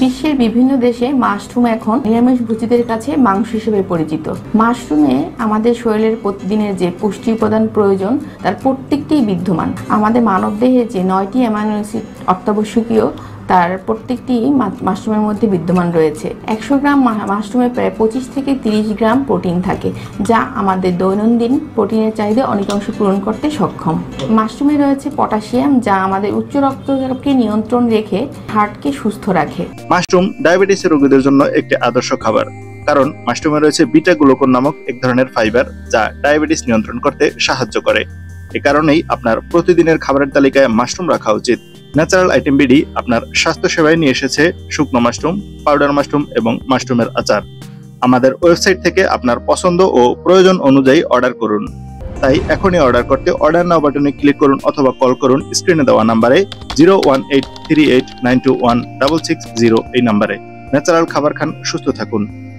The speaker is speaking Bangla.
বিশ্বের বিভিন্ন দেশে মাশরুম এখন নিরামিষভোজীদের কাছে মাংস হিসেবে পরিচিত। মাশরুমে আমাদের শরীরের প্রতিদিনের যে পুষ্টি উপাদান প্রয়োজন তার প্রত্যেকটিই বিদ্যমান। আমাদের মানবদেহে যে 9টি অ্যামাইনো অ্যাসিড অত্যাবশ্যকীয় তার প্রত্যেকটি মাশরুমের মধ্যে বিদ্যমান রয়েছে। 100 গ্রাম মাশরুমে প্রায় 25 থেকে 30 গ্রাম প্রোটিন থাকে, যা আমাদের দৈনন্দিন প্রোটিনের চাহিদা অনেকাংশ পূরণ করতে সক্ষম। মাশরুমে রয়েছে পটাশিয়াম, যা আমাদের উচ্চ রক্তচাপকে নিয়ন্ত্রণ রেখে হার্টকে সুস্থ রাখে। মাশরুম ডায়াবেটিসের রোগীদের জন্য একটি আদর্শ খাবার, কারণ মাশরুমে রয়েছে বিটা গ্লুকন নামক এক ধরনের ফাইবার, যা ডায়াবেটিস নিয়ন্ত্রণ করতে সাহায্য করে। এ কারণেই আপনার প্রতিদিনের খাবারের তালিকায় মাশরুম রাখা উচিত। ন্যাচারাল আইটেম বিডি আপনার স্বাস্থ্য সেবায় নিয়ে এসেছে শুকনো মাশরুম, পাউডার মাশরুম এবং মাশরুমের আচার। আমাদের ওয়েবসাইট থেকে আপনার পছন্দ ও প্রয়োজন অনুযায়ী অর্ডার করুন। তাই এখনই অর্ডার করতে অর্ডার নাও বাটনে ক্লিক করুন অথবা কল করুন স্ক্রিনে দেওয়া নাম্বারে 01838921660 এই নাম্বারে। ন্যাচারাল খাবার খান, সুস্থ থাকুন।